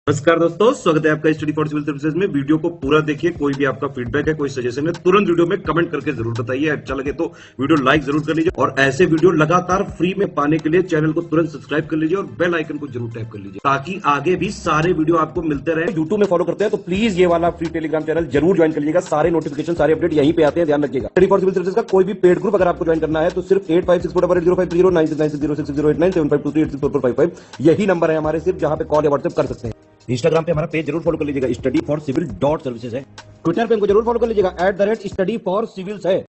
नमस्कार दोस्तों, स्वागत है आपका स्टडी फॉर सिविल सर्विसेज में। वीडियो को पूरा देखिए। कोई भी आपका फीडबैक है, कोई सजेशन है, तुरंत वीडियो में कमेंट करके जरूर बताइए। अच्छा लगे तो वीडियो लाइक जरूर कर लीजिए और ऐसे वीडियो लगातार फ्री में पाने के लिए चैनल को तुरंत सब्सक्राइब कर लीजिए और बेल आइकन को जरूर टैप कर लीजिए ताकि आगे भी सारे वीडियो आपको मिलते रहे। यूट्यूब में फॉलो करते हैं तो प्लीज ये वाला फ्री टेलीग्राम चैनल जरूर ज्वाइन कर लीजिएगा। सारे नोटिफिकेशन, सारे अपडेट यहीं पे आते हैं, ध्यान रखिएगा। स्टडी फॉर सिविल सर्विसेज का कोई भी पेड ग्रुप अगर आपको ज्वाइन करना है तो सिर्फ 8564805309696086086445 यही नंबर है हमारे, सिर्फ जहां पे कॉल या व्हाट्सएप कर सकते हैं। इंस्टाग्राम पे हमारा पेज जरूर फॉलो कर लीजिएगा, स्टडी फॉर सिविल .सर्विसेज है। ट्विटर पे हमको जरूर फॉलो कर लीजिएगा, @स्टडी फॉर सिविल्स है।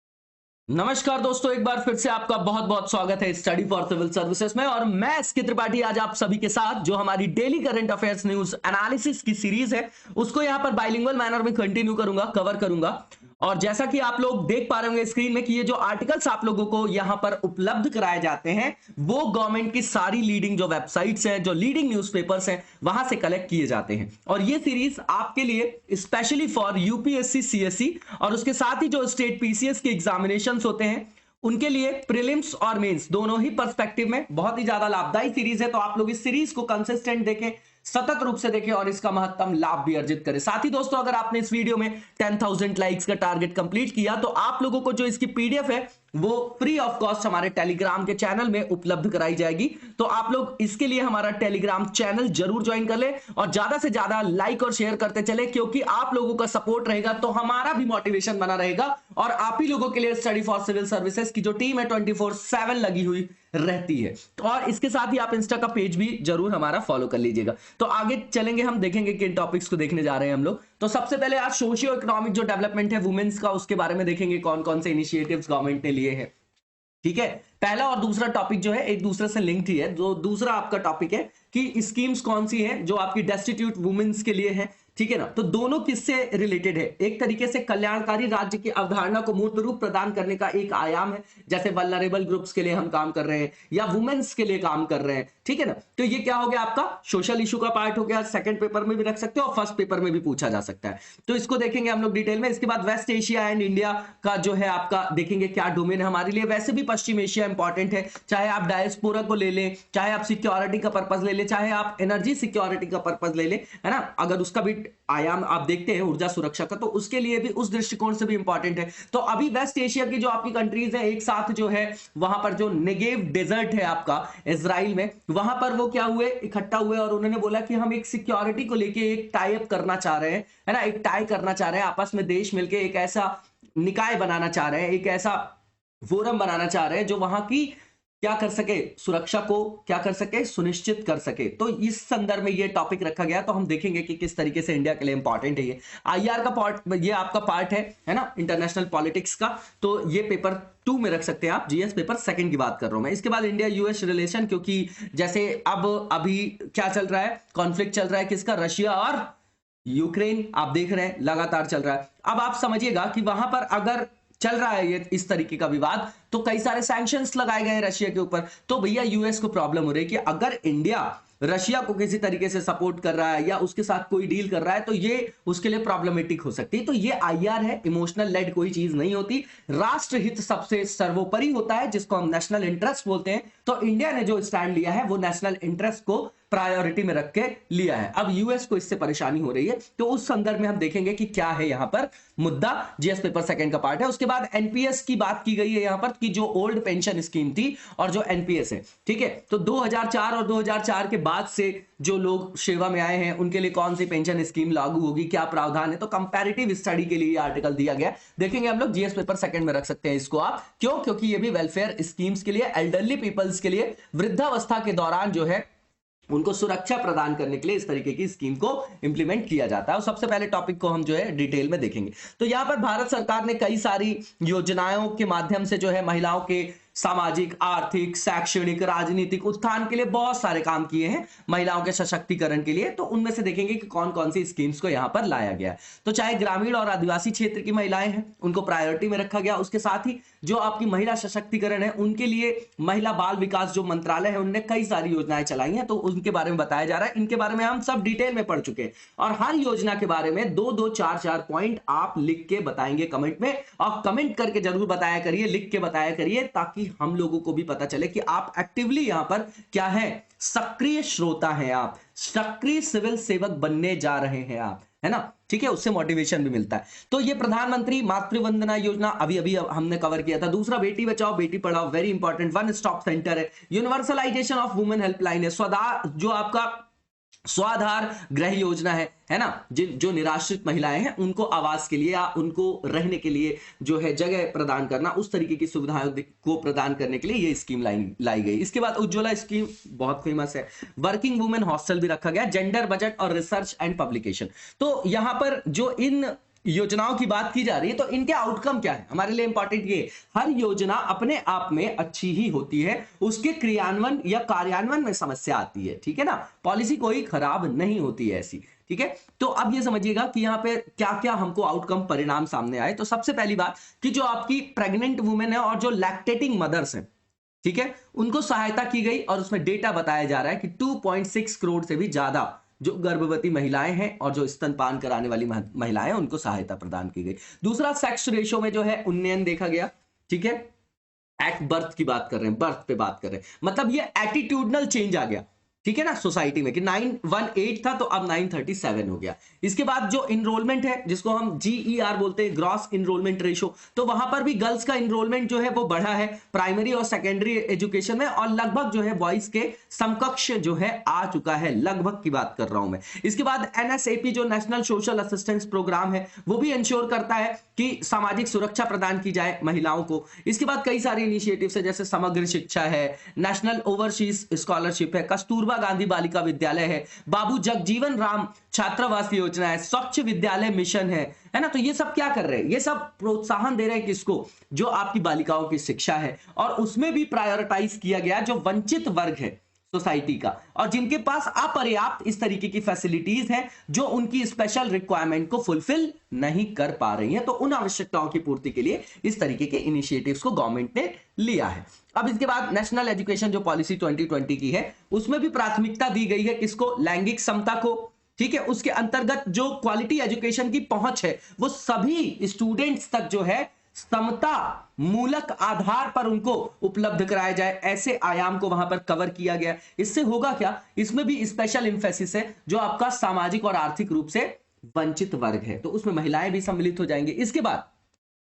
नमस्कार दोस्तों, एक बार फिर से आपका बहुत बहुत स्वागत है स्टडी फॉर सिविल सर्विसेज में। और मैं एसके त्रिपाठी आज आप सभी के साथ जो हमारी daily current affairs news analysis की सीरीज है उसको यहां पर बाइलिंगुअल मैनर में कंटिन्यू करूंगा, कवर करूंगा। और जैसा कि आप लोग देख पा रहे होंगे स्क्रीन में कि ये जो आर्टिकल्स आप लोगों को यहां पर उपलब्ध कराए जाते हैं वो गवर्नमेंट की सारी लीडिंग जो वेबसाइट्स हैं, जो लीडिंग न्यूज़पेपर्स हैं, वहां से कलेक्ट किए जाते हैं। और ये सीरीज आपके लिए स्पेशली फॉर यूपीएससी, सीएससी और उसके साथ ही जो स्टेट पीसीएस के एग्जामिनेशंस होते हैं उनके लिए प्रीलिम्स और मेंस दोनों ही पर्सपेक्टिव में बहुत ही ज्यादा लाभदायी सीरीज है। तो आप लोग इस सीरीज को कंसिस्टेंट देखें, सतत रूप से देखें और इसका महत्तम लाभ भी अर्जित करें। साथ ही दोस्तों, अगर आपने इस वीडियो में 10,000 लाइक्स का टारगेट कंप्लीट किया तो आप लोगों को जो इसकी पीडीएफ है वो फ्री ऑफ कॉस्ट हमारे टेलीग्राम के चैनल में उपलब्ध कराई जाएगी। तो आप लोग इसके लिए हमारा टेलीग्राम चैनल जरूर ज्वाइन कर ले और ज्यादा से ज्यादा लाइक और शेयर करते चले, क्योंकि आप लोगों का सपोर्ट रहेगा तो हमारा भी मोटिवेशन बना रहेगा और आप ही लोगों के लिए स्टडी फॉर सिविल सर्विसेज की जो टीम है 24/7 लगी हुई रहती है। और इसके साथ ही आप इंस्टा का पेज भी जरूर हमारा फॉलो कर लीजिएगा। तो आगे चलेंगे, हम देखेंगे किन टॉपिक्स को देखने जा रहे हैं हम लोग। तो सबसे पहले आज सोशियो इकोनॉमिक जो डेवलपमेंट है वुमेन्स का, उसके बारे में देखेंगे कौन कौन से इनिशिएटिव्स गवर्नमेंट ने लिए हैं। ठीक है, पहला और दूसरा टॉपिक जो है एक दूसरे से लिंक्ड ही है। जो दूसरा आपका टॉपिक है कि स्कीम्स कौन सी हैं जो आपकी डेस्टिट्यूट वुमेन्स के लिए है, ठीक है ना। तो दोनों किससे रिलेटेड है? एक तरीके से कल्याणकारी राज्य की अवधारणा को मूर्त रूप प्रदान करने का एक आयाम है, जैसे वल्नरेबल ग्रुप्स के लिए हम काम कर रहे हैं या वुमेन्स के लिए काम कर रहे हैं, ठीक है ना। तो ये क्या हो गया, आपका सोशल इशू का पार्ट हो गया। सेकंड पेपर में भी रख सकते हो और फर्स्ट पेपर में भी पूछा जा सकता है। तो इसको देखेंगे हम लोग डिटेल में। इसके बाद वेस्ट एशिया एंड इंडिया का जो है आपका देखेंगे क्या डोमेन है हमारे लिए। वैसे भी पश्चिम एशिया इंपॉर्टेंट है, चाहे आप डायस्पोरा को ले लें, चाहे आप सिक्योरिटी का पर्पज ले लें, चाहे आप एनर्जी सिक्योरिटी का पर्पज ले लें, है ना। अगर उसका भी आयाम आप देखते हैं ऊर्जा सुरक्षा का, तो उसके लिए भी उस दृष्टिकोण से भी इंपॉर्टेंट है। तो अभी वेस्ट एशिया की जो आपकी कंट्रीज है एक साथ जो है वहां पर जो नेगेव डेजर्ट है आपका इजराइल में, वहां पर वो क्या हुए, इकट्ठा हुए और उन्होंने बोला कि हम एक सिक्योरिटी को लेके एक टाई अप करना चाह रहे हैं, है ना। एक टाई करना चाह रहे हैं आपस में, देश मिलके एक ऐसा निकाय बनाना चाह रहे हैं, एक ऐसा फोरम बनाना चाह रहे हैं जो वहां की क्या कर सके, सुरक्षा को क्या कर सके, सुनिश्चित कर सके। तो इस संदर्भ में ये टॉपिक रखा गया। तो हम देखेंगे कि किस तरीके से इंडिया के लिए इंपॉर्टेंट है ये आईआर का पार्ट, ये आपका पार्ट है ना, इंटरनेशनल पॉलिटिक्स का। तो ये पेपर 2 में रख सकते हैं आप, जीएस पेपर सेकंड की बात कर रहा हूं मैं। इसके बाद इंडिया यूएस रिलेशन, क्योंकि जैसे अब अभी क्या चल रहा है, कॉन्फ्लिक्ट चल रहा है किसका, रशिया और यूक्रेन, आप देख रहे हैं लगातार चल रहा है। अब आप समझिएगा कि वहां पर अगर चल रहा है ये इस तरीके का विवाद, तो कई सारे सैंक्शंस लगाए गए रशिया के ऊपर। तो भैया यूएस को प्रॉब्लम हो रही है कि अगर इंडिया रशिया को किसी तरीके से सपोर्ट कर रहा है या उसके साथ कोई डील कर रहा है तो ये उसके लिए प्रॉब्लमेटिक हो सकती है। तो ये आईआर है, इमोशनल लेड कोई चीज नहीं होती, राष्ट्र हित सबसे सर्वोपरि होता है, जिसको हम नेशनल इंटरेस्ट बोलते हैं। तो इंडिया ने जो स्टैंड लिया है वो नेशनल इंटरेस्ट को प्रायोरिटी में रख के लिया है। अब यूएस को इससे परेशानी हो रही है, तो उस संदर्भ में हम देखेंगे कि क्या है यहां पर मुद्दा। जीएस पेपर सेकंड का पार्ट है। उसके बाद एनपीएस की बात की गई है यहां पर कि जो ओल्ड पेंशन स्कीम थी और जो एनपीएस है, ठीक है। तो 2004 और 2004 के बाद से जो लोग सेवा में आए हैं उनके लिए कौन सी पेंशन स्कीम लागू होगी, क्या प्रावधान है। तो कंपैरेटिव स्टडी के लिए आर्टिकल दिया गया, देखेंगे हम लोग। जीएस पेपर सेकंड में रख सकते हैं इसको आप, क्यों, क्योंकि ये भी वेलफेयर स्कीम्स के लिए, एल्डरली पीपल्स के लिए, वृद्धावस्था के दौरान जो है उनको सुरक्षा प्रदान करने के लिए इस तरीके की स्कीम को इंप्लीमेंट किया जाता है। और सबसे पहले टॉपिक को हम जो है डिटेल में देखेंगे। तो यहां पर भारत सरकार ने कई सारी योजनाओं के माध्यम से जो है महिलाओं के सामाजिक, आर्थिक, शैक्षणिक, राजनीतिक उत्थान के लिए बहुत सारे काम किए हैं, महिलाओं के सशक्तिकरण के लिए। तो उनमें से देखेंगे कि कौन कौन सी स्कीम्स को यहां पर लाया गया है। तो चाहे ग्रामीण और आदिवासी क्षेत्र की महिलाएं हैं उनको प्रायोरिटी में रखा गया। उसके साथ ही जो आपकी महिला सशक्तिकरण है उनके लिए महिला बाल विकास जो मंत्रालय है उन्होंने कई सारी योजनाएं चलाई हैं, तो उनके बारे में बताया जा रहा है। इनके बारे में हम सब डिटेल में पढ़ चुके हैं और हर योजना के बारे में 2-2, 4-4 पॉइंट आप लिख के बताएंगे कमेंट में, और कमेंट करके जरूर बताया करिए, लिख के बताया करिए, ताकि ताकि हम लोगों को भी पता चले कि आप एक्टिवली यहां पर क्या है, सक्रिय श्रोता हैं, आप सक्रिय सिविल सेवक बनने जा रहे हैं आप, है ना, ठीक है, उससे मोटिवेशन भी मिलता है। तो ये प्रधानमंत्री मातृ वंदना योजना अभी अभी हमने कवर किया था। दूसरा Beti Bachao Beti Padhao, very important, one stop centre है, यूनिवर्सलाइजेशन ऑफ वुमेन हेल्पलाइन है, जो आपका स्वाधार गृह योजना है ना, जो निराश्रित महिलाएं हैं उनको आवास के लिए या उनको रहने के लिए जो है जगह प्रदान करना, उस तरीके की सुविधाओं को प्रदान करने के लिए ये स्कीम लाई गई। इसके बाद उज्ज्वला स्कीम बहुत फेमस है, वर्किंग वुमेन हॉस्टल भी रखा गया, जेंडर बजट और रिसर्च एंड पब्लिकेशन। तो यहां पर जो इन योजनाओं की बात की जा रही है तो इनके आउटकम क्या है हमारे लिए इंपॉर्टेंट, ये हर योजना अपने आप में अच्छी ही होती है, उसके क्रियान्वयन या कार्यान्वयन में समस्या आती है, ठीक है ना, पॉलिसी कोई खराब नहीं होती है ऐसी, ठीक है। तो अब ये समझिएगा कि यहाँ पे क्या क्या हमको आउटकम परिणाम सामने आए। तो सबसे पहली बात कि जो आपकी प्रेग्नेंट वुमेन है और जो लैक्टेटिंग मदर्स हैं, ठीक है, उनको सहायता की गई और उसमें डेटा बताया जा रहा है कि 2.6 करोड़ से भी ज्यादा जो गर्भवती महिलाएं हैं और जो स्तनपान कराने वाली महिलाएं हैं उनको सहायता प्रदान की गई। दूसरा, सेक्स रेशो में जो है उन्नयन देखा गया, ठीक है, एट बर्थ की बात कर रहे हैं, बर्थ पे बात कर रहे हैं, मतलब ये एटीट्यूडनल चेंज आ गया, ठीक है ना, सोसाइटी में कि 918 था तो अब 937 हो गया। इसके बाद जो इनरोलमेंट है जिसको हम GER बोलते हैं, ग्रॉस इनरोलमेंट रेशो, तो वहां पर भी गर्ल्स का इनरोलमेंट जो है वो बढ़ा है प्राइमरी और सेकेंडरी एजुकेशन में, और लगभग जो है बॉयज के समकक्ष जो है आ चुका है, लगभग की बात कर रहा हूं मैं। इसके बाद NSAP जो नेशनल सोशल असिस्टेंस प्रोग्राम है वो भी इंश्योर करता है कि सामाजिक सुरक्षा प्रदान की जाए महिलाओं को। इसके बाद कई सारे इनिशिएटिव्स है जैसे समग्र शिक्षा है, नेशनल ओवरसीज स्कॉलरशिप है, कस्तूरबा गांधी बालिका विद्यालय है, बाबू जगजीवन राम छात्रावास योजना है, स्वच्छ विद्यालय मिशन है ना। तो ये सब क्या कर रहे हैं, ये सब प्रोत्साहन दे रहे हैं किसको, जो आपकी बालिकाओं की शिक्षा है, और उसमें भी प्रायोरिटाइज किया गया जो वंचित वर्ग है सोसाइटी का और जिनके पास अपर्याप्त इस तरीके की फैसिलिटीज है जो उनकी स्पेशल रिक्वायरमेंट को फुलफिल नहीं कर पा रही हैं, तो उन आवश्यकताओं की पूर्ति के लिए इस तरीके के इनिशिएटिव्स को गवर्नमेंट ने लिया है। अब इसके बाद नेशनल एजुकेशन जो पॉलिसी 2020 की है उसमें भी प्राथमिकता दी गई है किसको, लैंगिक समता को, ठीक है। उसके अंतर्गत जो क्वालिटी एजुकेशन की पहुंच है वो सभी स्टूडेंट्स तक जो है समता मूलक आधार पर उनको उपलब्ध कराया जाए, ऐसे आयाम को वहां पर कवर किया गया। इससे होगा क्या, इसमें भी स्पेशल इंफेसिस है जो आपका सामाजिक और आर्थिक रूप से वंचित वर्ग है, तो उसमें महिलाएं भी सम्मिलित हो जाएंगे। इसके बाद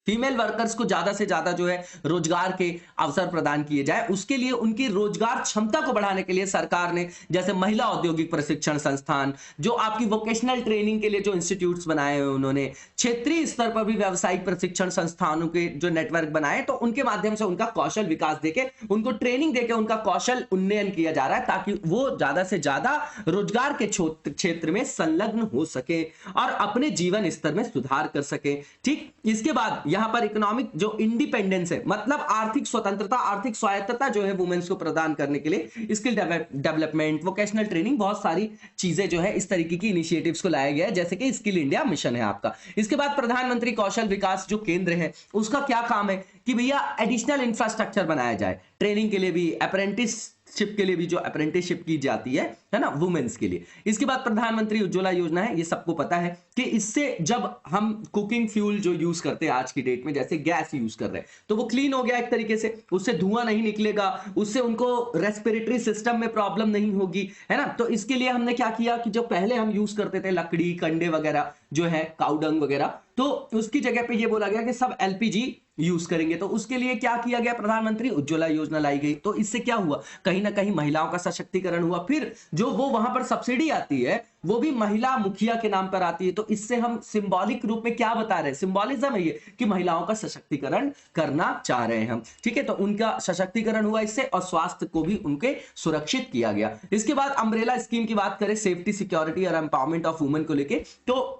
फीमेल वर्कर्स को ज्यादा से ज्यादा जो है रोजगार के अवसर प्रदान किए जाए, उसके लिए उनकी रोजगार क्षमता को बढ़ाने के लिए सरकार ने जैसे महिला औद्योगिक प्रशिक्षण संस्थान, जो आपकी वोकेशनल ट्रेनिंग के लिए जो इंस्टीट्यूट्स बनाए हैं उन्होंने, क्षेत्रीय स्तर पर भी व्यावसायिक प्रशिक्षण संस्थानों के जो नेटवर्क बनाए, तो उनके माध्यम से उनका कौशल विकास देके, उनको ट्रेनिंग देके उनका कौशल उन्नयन किया जा रहा है ताकि वो ज्यादा से ज्यादा रोजगार के क्षेत्र में संलग्न हो सके और अपने जीवन स्तर में सुधार कर सके, ठीक। इसके बाद यहां पर इकोनॉमिक जो इंडिपेंडेंस है, मतलब आर्थिक स्वतंत्रता, आर्थिक स्वायत्तता जो है वुमेन्स को प्रदान करने के लिए स्किल डेवलपमेंट, वोकेशनल ट्रेनिंग, बहुत सारी चीजें जो है इस तरीके की इनिशिएटिव्स को लाया गया है, जैसे कि स्किल इंडिया मिशन है आपका। इसके बाद प्रधानमंत्री कौशल विकास जो केंद्र है उसका क्या काम है कि भैया एडिशनल इंफ्रास्ट्रक्चर बनाया जाए, ट्रेनिंग के लिए भी, अप्रेंटिसशिप के लिए भी, जो अप्रेंटिसशिप की जाती है ना वुमेन्स के लिए। इसके बाद प्रधानमंत्री उज्ज्वला योजना है, ये सबको पता है कि इससे जब हम कुकिंग फ्यूल जो यूज करते हैं आज की डेट में, जैसे गैस यूज कर रहे हैं, तो वो क्लीन हो गया एक तरीके से, उससे धुआं नहीं निकलेगा, उससे उनको रेस्पिरेटरी सिस्टम में प्रॉब्लम नहीं होगी, है ना। तो इसके लिए हमने क्या किया कि जो पहले हम यूज करते थे लकड़ी कंडे वगैरह जो है काउडंग वगैरह, तो उसकी जगह पे ये बोला गया कि सब LPG यूज करेंगे। तो उसके लिए क्या किया गया, प्रधानमंत्री उज्ज्वला योजना लाई गई। तो इससे क्या हुआ, कहीं ना कहीं महिलाओं का सशक्तिकरण हुआ। फिर जो वो वहां पर सब्सिडी आती है वो भी महिला मुखिया के नाम पर आती है। तो इससे हम सिंबॉलिक रूप में क्या बता रहे हैं, सिंबॉलिज्म है ये कि महिलाओं का सशक्तिकरण करना चाह रहे हैं हम, ठीक है। तो उनका सशक्तिकरण हुआ इससे, और स्वास्थ्य को भी उनके सुरक्षित किया गया। इसके बाद अम्ब्रेला स्कीम की बात करें, सेफ्टी सिक्योरिटी और एम्पावरमेंट ऑफ वुमेन को लेके, तो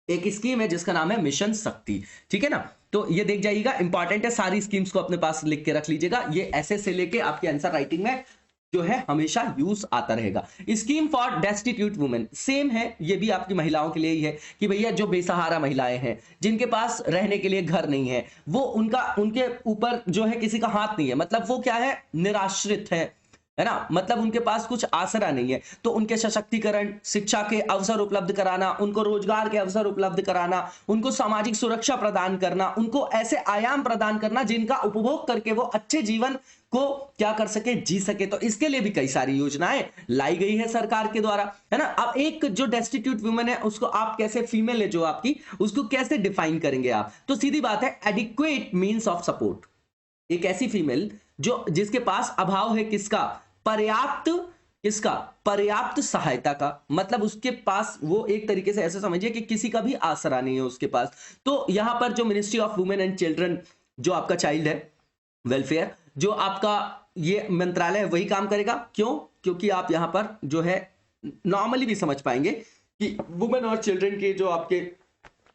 एक स्कीम है जिसका नाम है मिशन शक्ति, ठीक है ना। तो ये देख जाइएगा, इंपॉर्टेंट है, सारी स्कीम्स को अपने पास लिख के रख लीजिएगा, ये ऐसे से लेके आपके आंसर राइटिंग में जो है हमेशा यूज आता रहेगा। Scheme for destitute women same है, ये भी आपकी महिलाओं के लिए ही है कि भैया जो बेसहारा महिलाएं हैं, जिनके पास रहने के लिए घर नहीं है, वो उनके ऊपर जो है किसी का हाथ नहीं है, मतलब वो क्या है, निराश्रित है है ना, मतलब उनके पास कुछ आसरा नहीं है, तो उनके सशक्तिकरण, शिक्षा के अवसर उपलब्ध कराना, उनको रोजगार के अवसर उपलब्ध कराना, उनको सामाजिक सुरक्षा प्रदान करना, उनको ऐसे आयाम प्रदान करना जिनका उपभोग करके वो अच्छे जीवन को क्या कर सके, जी सके। तो इसके लिए भी कई सारी योजनाएं लाई गई है सरकार के द्वारा, है ना। अब एक जो डेस्टिट्यूट वुमेन है उसको आप कैसे, फीमेल है जो आपकी, उसको कैसे डिफाइन करेंगे आप? तो सीधी बात है, एडिक्वेट मींस ऑफ सपोर्ट। एक ऐसी फीमेल जो जिसके पास अभाव है किसका, पर्याप्त, किसका, पर्याप्त सहायता का, मतलब उसके पास वो एक तरीके से ऐसे समझिए कि किसी का भी आसरा नहीं है उसके पास। तो यहां पर जो ministry of women and children, जो आपका चाइल्ड है वेलफेयर, जो आपका ये मंत्रालय है, वही काम करेगा। क्यों? क्योंकि आप यहां पर जो है नॉर्मली भी समझ पाएंगे कि वुमेन और चिल्ड्रन के जो आपके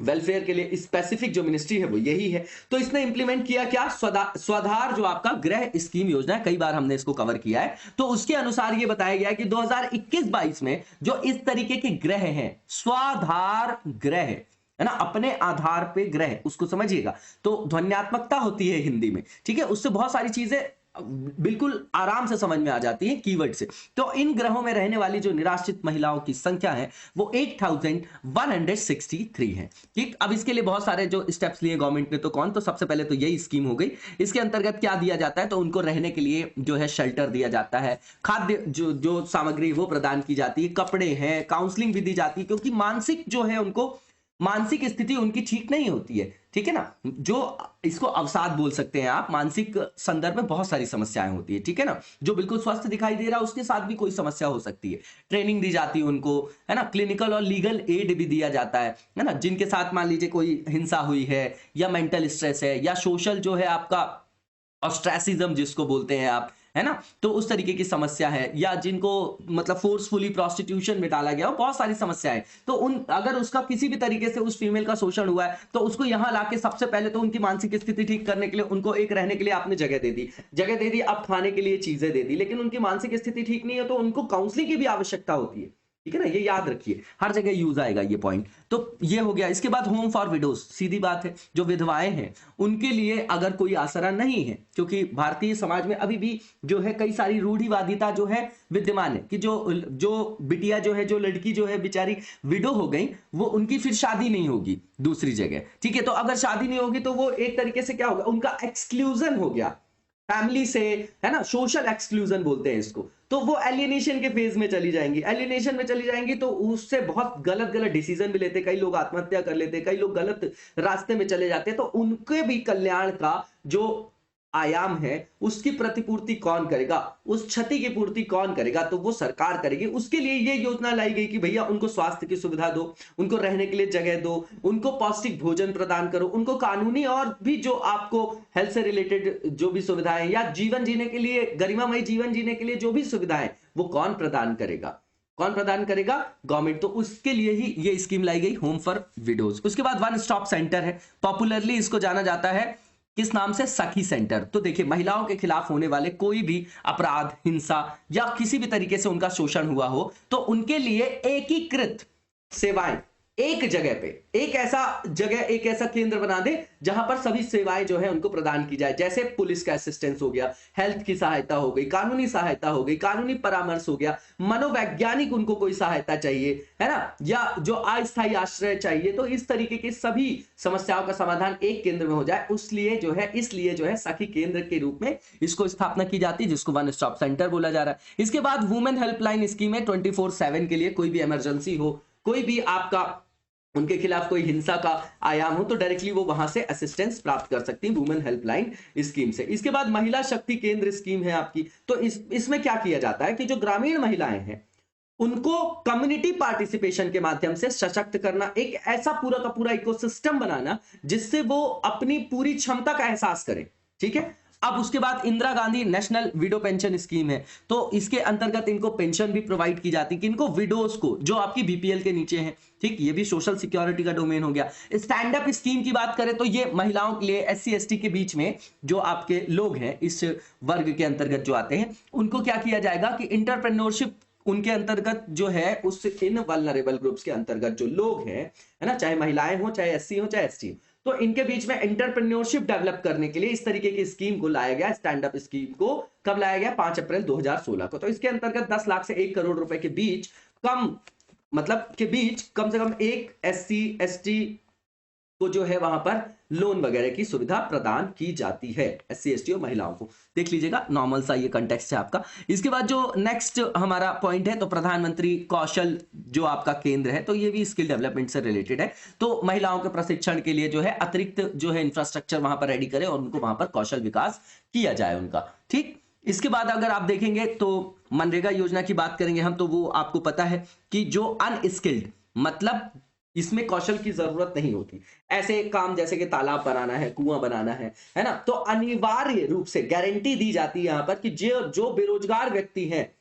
वेलफेयर के लिए स्पेसिफिक जो मिनिस्ट्री है वो यही है। तो इसने इंप्लीमेंट किया क्या, स्वाधार जो आपका गृह स्कीम योजना है, कई बार हमने इसको कवर किया है। तो उसके अनुसार ये बताया गया कि 2021-22 में जो इस तरीके के गृह हैं, स्वाधार गृह, है ना, अपने आधार पे ग्रह, उसको समझिएगा। तो ध्वन्यात्मकता होती है हिंदी में, ठीक है, उससे बहुत सारी चीजें बिल्कुल आराम से समझ में आ जाती है कीवर्ड से। तो इन ग्रहों में रहने वाली जो निराश्रित महिलाओं की संख्या है वो 8163 है। ठीक, अब इसके लिए बहुत सारे जो स्टेप्स लिए गवर्नमेंट ने, तो कौन, तो सबसे पहले तो यही स्कीम हो गई। इसके अंतर्गत क्या दिया जाता है, तो उनको रहने के लिए जो है शेल्टर दिया जाता है, खाद्य जो सामग्री वो प्रदान की जाती है, कपड़े हैं, काउंसलिंग भी दी जाती है, क्योंकि मानसिक जो है उनको मानसिक स्थिति उनकी ठीक नहीं होती है, ठीक है ना, जो इसको अवसाद बोल सकते हैं आप। मानसिक संदर्भ में बहुत सारी समस्याएं होती है, ठीक है ना, जो बिल्कुल स्वस्थ दिखाई दे रहा है उसके साथ भी कोई समस्या हो सकती है। ट्रेनिंग दी जाती है उनको, है ना, क्लिनिकल और लीगल एड भी दिया जाता है ना, जिनके साथ मान लीजिए कोई हिंसा हुई है या मेंटल स्ट्रेस है या सोशल जो है आपका ऑस्ट्रेसिज्म जिसको बोलते हैं आप, है ना, तो उस तरीके की समस्या है, या जिनको मतलब फोर्सफुली प्रोस्टिट्यूशन में डाला गया हो, बहुत सारी समस्याएं। तो उन अगर उसका किसी भी तरीके से उस फीमेल का शोषण हुआ है तो उसको यहां लाके सबसे पहले तो उनकी मानसिक स्थिति ठीक करने के लिए उनको एक रहने के लिए आपने जगह दे दी, अब खाने के लिए चीजें दे दी, लेकिन उनकी मानसिक स्थिति ठीक नहीं है तो उनको काउंसलिंग की भी आवश्यकता होती है, ठीक है ना, ये याद रखिए, हर जगह यूज आएगा ये पॉइंट। तो ये हो गया। इसके बाद होम फॉर विडोज, सीधी बात है, जो विधवाएं हैं उनके लिए अगर कोई आसरा नहीं है, क्योंकि भारतीय समाज में अभी भी जो है कई सारी रूढ़िवादिता जो है विद्यमान है कि जो बिटिया जो है, जो लड़की जो है बेचारी विडो हो गई, वो उनकी फिर शादी नहीं होगी दूसरी जगह, ठीक है। तो अगर शादी नहीं होगी तो वो एक तरीके से क्या होगा, उनका एक्सक्लूजन हो गया फैमिली से, है ना, सोशल एक्सक्लूजन बोलते हैं इसको। तो वो एलियनेशन के फेज में चली जाएंगी, तो उससे बहुत गलत डिसीजन भी लेते, कई लोग आत्महत्या कर लेते, कई लोग गलत रास्ते में चले जाते। तो उनके भी कल्याण का जो आयाम है उसकी प्रतिपूर्ति कौन करेगा, उस क्षति की पूर्ति कौन करेगा, तो वो सरकार करेगी। उसके लिए ये योजना लाई गई कि भैया उनको स्वास्थ्य की सुविधा दो, उनको रहने के लिए जगह दो, उनको पौष्टिक भोजन प्रदान करो, उनको कानूनी और भी जो आपको हेल्थ से रिलेटेड जो भी सुविधाएं या जीवन जीने के लिए, गरिमामय जीवन जीने के लिए जो भी सुविधाएं, वो कौन प्रदान करेगा, गवर्नमेंट। तो उसके लिए ही ये स्कीम लाई गई, होम फॉर विडोज। उसके बाद वन स्टॉप सेंटर है, पॉपुलरली इसको जाना जाता है किस नाम से, सखी सेंटर। तो देखिए, महिलाओं के खिलाफ होने वाले कोई भी अपराध, हिंसा या किसी भी तरीके से उनका शोषण हुआ हो तो उनके लिए एकीकृत सेवाएं एक जगह पे, एक ऐसा केंद्र बना दे जहां पर सभी सेवाएं जो है उनको प्रदान की जाए। जैसे पुलिस का असिस्टेंस हो गया, हेल्थ की सहायता हो गई, कानूनी सहायता हो गई, कानूनी परामर्श हो गया, मनोवैज्ञानिक उनको कोई सहायता चाहिए, है ना, या जो अस्थायी आश्रय चाहिए। तो इस तरीके की सभी समस्याओं का समाधान एक केंद्र में हो जाए, इसलिए जो है सखी केंद्र के रूप में इसको स्थापना की जाती है, जिसको वन स्टॉप सेंटर बोला जा रहा है। इसके बाद वुमेन हेल्पलाइन स्कीम है 24/7 के लिए, कोई भी इमरजेंसी हो, कोई भी आपका उनके खिलाफ कोई हिंसा का आयाम हो तो डायरेक्टली वो वहां से असिस्टेंस प्राप्त कर सकती है वुमेन हेल्पलाइन स्कीम से। इसके बाद महिला शक्ति केंद्र स्कीम है आपकी। तो इसमें क्या किया जाता है कि जो ग्रामीण महिलाएं हैं उनको कम्युनिटी पार्टिसिपेशन के माध्यम से सशक्त करना, एक ऐसा पूरा का पूरा इकोसिस्टम बनाना जिससे वो अपनी पूरी क्षमता का एहसास करें, ठीक है। अब उसके बाद Indira Gandhi national window pension scheme है, तो इसके अंतर्गत इनको पेंशन भी प्रोवाइड की जाती है, किनको, विडोज को, जो आपकी बीपीएल के नीचे हैं, ठीक। ये भी सोशल सिक्योरिटी का डोमेन हो गया। स्टैंड अप स्कीम की बात करें तो ये महिलाओं के लिए, एससी एसटी के बीच में जो आपके लोग हैं इस वर्ग के अंतर्गत जो आते हैं, उनको क्या किया जाएगा कि इंटरप्रेन्योरशिप उनके अंतर्गत जो है, उस इन वल्नरेबल ग्रुप्स के अंतर्गत जो लोग हैं, है ना, चाहे महिलाएं हो, चाहे एससी हो, चाहे एसटी, तो इनके बीच में एंटरप्रेन्योरशिप डेवलप करने के लिए इस तरीके की स्कीम को लाया गया, स्टैंड अप स्कीम को कब लाया गया? 5 अप्रैल 2016 को। तो इसके अंतर्गत 10 लाख से 1 करोड़ रुपए के बीच कम से कम एक SC ST को जो है वहां पर लोन वगैरह की सुविधा प्रदान की जाती है, SC ST और महिलाओं को। देख लीजिएगा, नॉर्मल सा ये कंटेक्स्ट है आपका। इसके बाद जो नेक्स्ट हमारा पॉइंट है, तो प्रधानमंत्री कौशल जो आपका केंद्र है, तो ये भी स्किल डेवलपमेंट से रिलेटेड है। तो महिलाओं के प्रशिक्षण के लिए जो है अतिरिक्त जो है इंफ्रास्ट्रक्चर वहां पर रेडी करें और उनको वहां पर कौशल विकास किया जाए उनका, ठीक। इसके बाद अगर आप देखेंगे तो मनरेगा योजना की बात करेंगे हम, तो वो आपको पता है कि जो अनस्किल्ड, मतलब इसमें कौशल की जरूरत नहीं होती, ऐसे काम जैसे कि तालाब बनाना है, कुआं बनाना है ना, तो अनिवार्य रूप से गारंटी दी जाती है यहां पर कि जो बेरोजगार व्यक्ति हैं,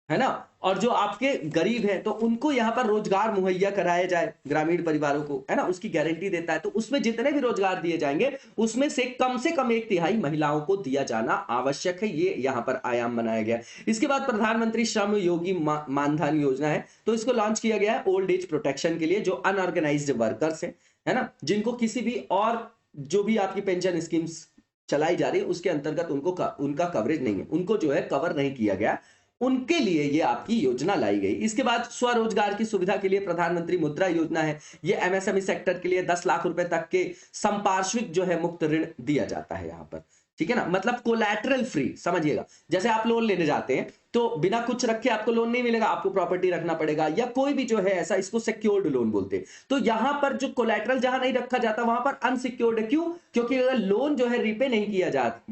है ना, और जो आपके गरीब हैं, तो उनको यहां पर रोजगार मुहैया कराया जाए ग्रामीण परिवारों को, है ना, उसकी गारंटी देता है। तो उसमें जितने भी रोजगार दिए जाएंगे उसमें से कम 1/3 महिलाओं को दिया जाना आवश्यक है, ये यहां पर आयाम बनाया गया। इसके बाद प्रधानमंत्री श्रम योगी मानधन योजना है, तो इसको लॉन्च किया गया है ओल्ड एज प्रोटेक्शन के लिए, जो अनऑर्गेनाइज्ड वर्कर्स है ना, जिनको किसी भी और जो भी आपकी पेंशन स्कीम्स चलाई जा रही है उसके अंतर्गत उनका कवरेज नहीं है, उनको जो है कवर नहीं किया गया, उनके लिए ये आपकी योजना लाई गई। इसके बाद स्वरोजगार की सुविधा के लिए प्रधानमंत्री मुद्रा योजना है, ये MSME सेक्टर के लिए 10 लाख रुपए तक के संपार्श्विक जो है मुक्त ऋण दिया जाता है यहां पर, ठीक है ना, मतलब कोलैटरल फ्री, समझिएगा। जैसे आप लोन लेने जाते हैं तो बिना कुछ रखे आपको लोन नहीं मिलेगा, आपको प्रॉपर्टी रखना पड़ेगा, या कोई भी जो है ऐसा, इसको सिक्योर्ड लोन बोलते हैं। तो यहां पर जो कोलैटरल जहां नहीं रखा जाता वहां पर अनसिक्योर्ड है, क्यों? क्योंकि अगर लोन जो है रीपे नहीं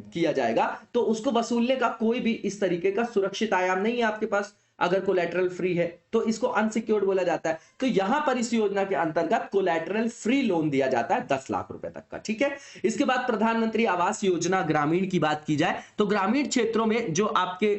किया जाएगा तो उसको वसूलने का कोई भी इस तरीके का सुरक्षित आयाम नहीं है आपके पास, अगर कोलैटरल फ्री है तो इसको अनसिक्योर्ड बोला जाता है। तो यहां पर इस योजना के अंतर्गत कोलैटरल फ्री लोन दिया जाता है 10 लाख रुपए तक का, ठीक है। इसके बाद प्रधानमंत्री आवास योजना ग्रामीण की बात की जाए तो ग्रामीण क्षेत्रों में जो आपके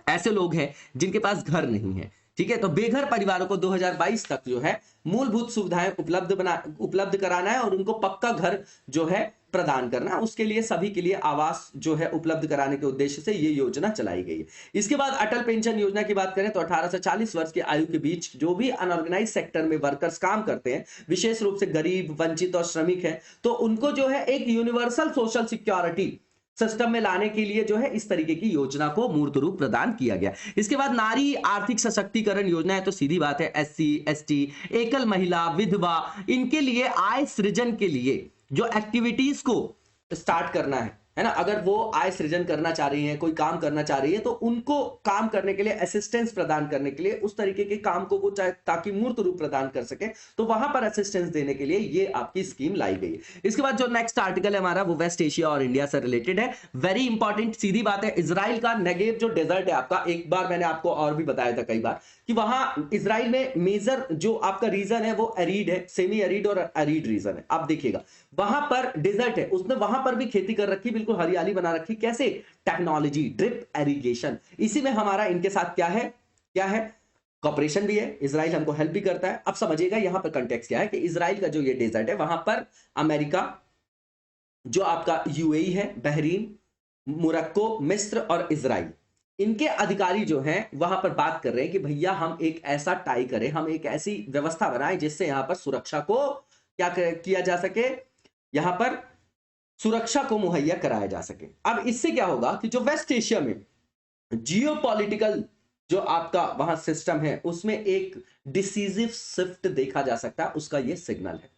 ऐसे लोग हैं जिनके पास घर नहीं है, ठीक है, तो बेघर परिवारों को 2022 तक जो है मूलभूत सुविधाएं उपलब्ध कराना है और उनको पक्का घर जो है प्रदान करना है। उसके लिए सभी के लिए आवास जो है उपलब्ध कराने के उद्देश्य से ये योजना चलाई गई है। इसके बाद अटल पेंशन योजना की बात करें तो 18 से 40 वर्ष की आयु के बीच जो भी अनऑर्गेनाइज सेक्टर में वर्कर्स काम करते हैं, विशेष रूप से गरीब, वंचित और श्रमिक है, तो उनको जो है एक यूनिवर्सल सोशल सिक्योरिटी सिस्टम में लाने के लिए जो है इस तरीके की योजना को मूर्त रूप प्रदान किया गया। इसके बाद नारी आर्थिक सशक्तिकरण योजना है, तो सीधी बात है SC ST, एकल महिला, विधवा, इनके लिए आय सृजन के लिए जो एक्टिविटीज को स्टार्ट करना है ना, अगर वो आय सृजन करना चाह रही है, कोई काम करना चाह रही है, तो उनको काम करने के लिए असिस्टेंस प्रदान करने के लिए उस तरीके के काम को वो चाहे ताकि मूर्त रूप प्रदान कर सके, तो वहां पर असिस्टेंस देने के लिए ये आपकी स्कीम लाई गई। इसके बाद जो नेक्स्ट आर्टिकल है हमारा वो वेस्ट एशिया और इंडिया से रिलेटेड है, वेरी इंपॉर्टेंट, सीधी बात है। इजराइल का नेगेव जो डेजर्ट है आपका, एक बार मैंने आपको और भी बताया था कई बार कि वहां इजराइल में मेजर जो आपका रीजन है वो एरिड है, सेमी एरिड और एरिड रीजन है। आप देखिएगा वहां पर डेजर्ट है, उसने वहां पर भी खेती कर रखी, बिल्कुल हरियाली बना रखी, कैसे? Technology, drip irrigation. इसी में हमारा इनके साथ क्या है कॉपरेशन भी है, इजराइल हमको हेल्प भी करता है। अब समझिएगा यहां पर कंटेक्स्ट क्या है कि इजराइल का जो ये डेजर्ट है वहां पर अमेरिका, जो आपका UAE है, बहरीन, मोरक्को, मिस्र और इजराइल, इनके अधिकारी जो हैं वहां पर बात कर रहे हैं कि भैया हम एक ऐसा टाई करें, हम एक ऐसी व्यवस्था बनाएं जिससे यहां पर सुरक्षा को क्या किया जा सके, यहां पर सुरक्षा को मुहैया कराया जा सके। अब इससे क्या होगा कि जो वेस्ट एशिया में जियोपॉलिटिकल जो आपका वहां सिस्टम है उसमें एक डिसीजिव शिफ्ट देखा जा सकता है, उसका ये सिग्नल है।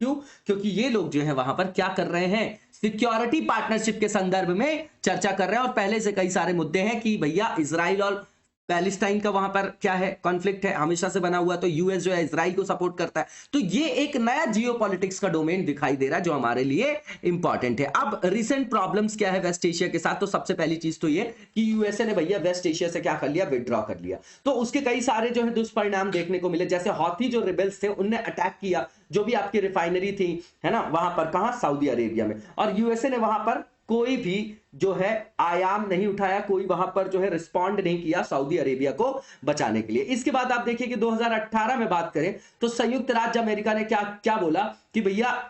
क्यों? क्योंकि ये लोग जो है वहां पर क्या कर रहे हैं, सिक्योरिटी पार्टनरशिप के संदर्भ में चर्चा कर रहे हैं, और पहले से कई सारे मुद्दे हैं कि भैया इजराइल और पैलेस्टाइन का वहां पर क्या है, कॉन्फ्लिक्ट है, हमेशा से बना हुआ, तो यूएस जो है इजराइल को सपोर्ट करता है। तो ये एक नया जियोपॉलिटिक्स का डोमेन दिखाई दे रहा है जो हमारे लिए इंपॉर्टेंट है। अब रिसेंट प्रॉब्लम्स क्या है वेस्ट एशिया के साथ, तो सबसे पहली चीज तो ये कि यूएसए ने भैया वेस्ट एशिया से क्या कर लिया, विड्रॉ कर लिया, तो उसके कई सारे जो है दुष्परिणाम देखने को मिले। जैसे हौथी जो रिबेल्स थे उनने अटैक किया जो भी आपकी रिफाइनरी थी, है ना, वहां पर, कहां, सऊदी अरेबिया में, और यूएसए ने वहां पर कोई भी जो है आयाम नहीं उठाया, कोई वहां पर जो है रिस्पॉन्ड नहीं किया सऊदी अरेबिया को बचाने के लिए। इसके बाद आप देखिए कि 2018 में बात करें तो संयुक्त राज्य अमेरिका ने क्या बोला कि भैया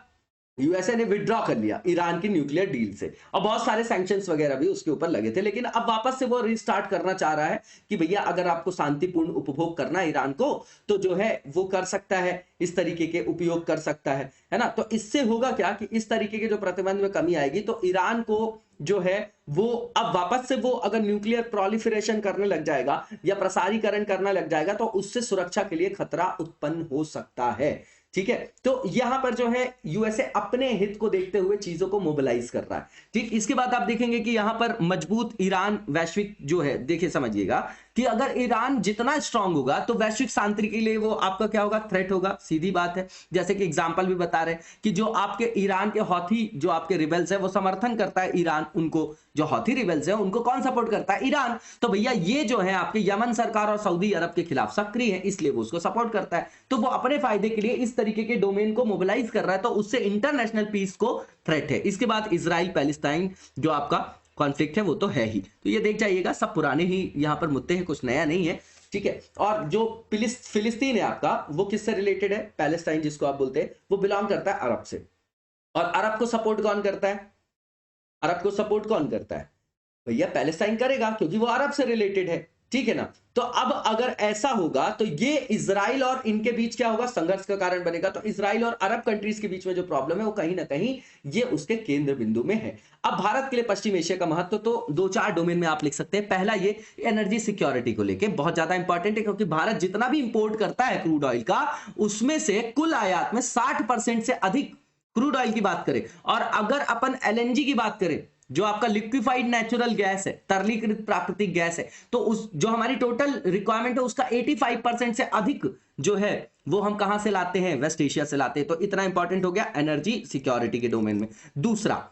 यूएसए ने विड्रॉ कर लिया ईरान की न्यूक्लियर डील से, और बहुत सारे सैंक्शंस वगैरह भी उसके ऊपर लगे थे, लेकिन अब वापस से वो रिस्टार्ट करना चाह रहा है कि भैया अगर आपको शांतिपूर्ण उपभोग करना है ईरान को तो जो है वो कर सकता है। इस तरीके के उपयोग कर सकता है ना। तो इससे होगा क्या कि इस तरीके के जो प्रतिबंध में कमी आएगी तो ईरान को जो है वो अब वापस से वो अगर न्यूक्लियर प्रोलिफरेशन करने लग जाएगा या प्रसारीकरण करने लग जाएगा तो उससे सुरक्षा के लिए खतरा उत्पन्न हो सकता है। ठीक है, तो यहां पर जो है यूएसए अपने हित को देखते हुए चीजों को मोबिलाइज कर रहा है। ठीक, इसके बाद आप देखेंगे कि यहां पर मजबूत ईरान वैश्विक जो है, देखिए समझिएगा कि अगर ईरान जितना स्ट्रांग होगा तो वैश्विक शांति के लिए वो आपका क्या होगा, थ्रेट होगा, सीधी बात है। जैसे कि एग्जांपल भी बता रहे कि जो आपके ईरान के हौथी जो आपके रिबेल्स है वो समर्थन करता है ईरान, उनको जो हौथी रिबेल्स है उनको कौन सपोर्ट करता है, ईरान। तो भैया ये जो है आपके यमन सरकार और सऊदी अरब के खिलाफ सक्रिय है, इसलिए वो उसको सपोर्ट करता है। तो वो अपने फायदे के लिए इस तरीके के डोमेन को मोबिलाइज कर रहा है, तो उससे इंटरनेशनल पीस को थ्रेट है। इसके बाद इजराइल पैलेस्टाइन जो आपका कॉन्फ्लिक्ट है वो तो है ही, तो ये देख जाइएगा सब पुराने ही यहां पर मुद्दे हैं, कुछ नया नहीं है। ठीक है, और जो फिलिस्तीन है आपका वो किससे रिलेटेड है, पैलेस्टाइन जिसको आप बोलते हैं, वो बिलोंग करता है अरब से। और अरब को सपोर्ट कौन करता है, अरब को सपोर्ट कौन करता है, भैया पैलेस्टाइन करेगा क्योंकि वो अरब से रिलेटेड है। ठीक है ना, तो अब अगर ऐसा होगा तो ये इजराइल और इनके बीच क्या होगा, संघर्ष का कारण बनेगा। तो इजराइल और अरब कंट्रीज के बीच में जो प्रॉब्लम है वो कहीं ना कहीं ये उसके केंद्र बिंदु में है। अब भारत के लिए पश्चिम एशिया का महत्व तो 2-4 डोमेन में आप लिख सकते हैं। पहला ये एनर्जी सिक्योरिटी को लेके बहुत ज्यादा इंपॉर्टेंट है, क्योंकि भारत जितना भी इंपोर्ट करता है क्रूड ऑयल का, उसमें से कुल आयात में 60% से अधिक क्रूड ऑयल की बात करें। और अगर अपन एलएनजी की बात करें, जो आपका लिक्विफाइड नेचुरल गैस है, तरलीकृत प्राकृतिक गैस है, तो उस जो हमारी टोटल रिक्वायरमेंट है उसका 85% से अधिक जो है वो हम कहां से लाते हैं, वेस्ट एशिया से लाते हैं। तो इतना इंपॉर्टेंट हो गया एनर्जी सिक्योरिटी के डोमेन में। दूसरा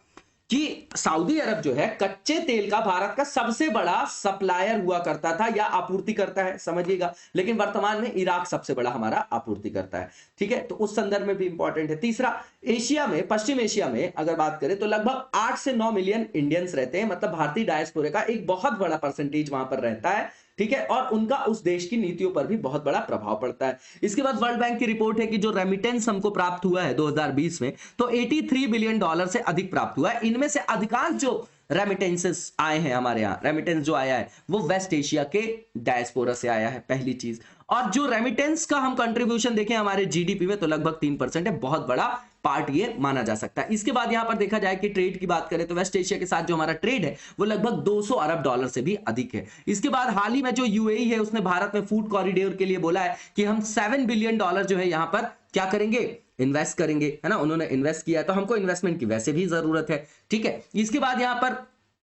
कि सऊदी अरब जो है कच्चे तेल का भारत का सबसे बड़ा सप्लायर हुआ करता था या आपूर्ति करता है, समझिएगा, लेकिन वर्तमान में इराक सबसे बड़ा हमारा आपूर्ति करता है। ठीक है, तो उस संदर्भ में भी इंपॉर्टेंट है। तीसरा, एशिया में, पश्चिम एशिया में अगर बात करें तो लगभग 8 से 9 मिलियन इंडियंस रहते हैं, मतलब भारतीय डायस्पोरा का एक बहुत बड़ा परसेंटेज वहां पर रहता है। ठीक है, और उनका उस देश की नीतियों पर भी बहुत बड़ा प्रभाव पड़ता है। इसके बाद वर्ल्ड बैंक की रिपोर्ट है कि जो रेमिटेंस हमको प्राप्त हुआ है 2020 में, तो 83 बिलियन डॉलर से अधिक प्राप्त हुआ है। इनमें से अधिकांश जो रेमिटेंसेस आए हैं हमारे यहाँ, रेमिटेंस जो आया है वो वेस्ट एशिया के डायस्पोरा से आया है, पहली चीज। और जो रेमिटेंस का हम कंट्रीब्यूशन देखें हमारे जीडीपी में तो लगभग 3% है, बहुत बड़ा पार्ट ये माना जा सकता है। इसके बाद यहां पर देखा जाए कि ट्रेड की बात करें तो वेस्ट एशिया के साथ जो हमारा ट्रेड है वो लगभग 200 अरब डॉलर से भी अधिक है। इसके बाद हाल ही में जो यूएई है उसने भारत में फूड कॉरिडोर के लिए बोला है कि हम 7 बिलियन डॉलर जो है यहां पर क्या करेंगे, इन्वेस्ट करेंगे, है ना। उन्होंने इन्वेस्ट किया है तो हमको इन्वेस्टमेंट की वैसे भी जरूरत है। ठीक है, इसके बाद यहां पर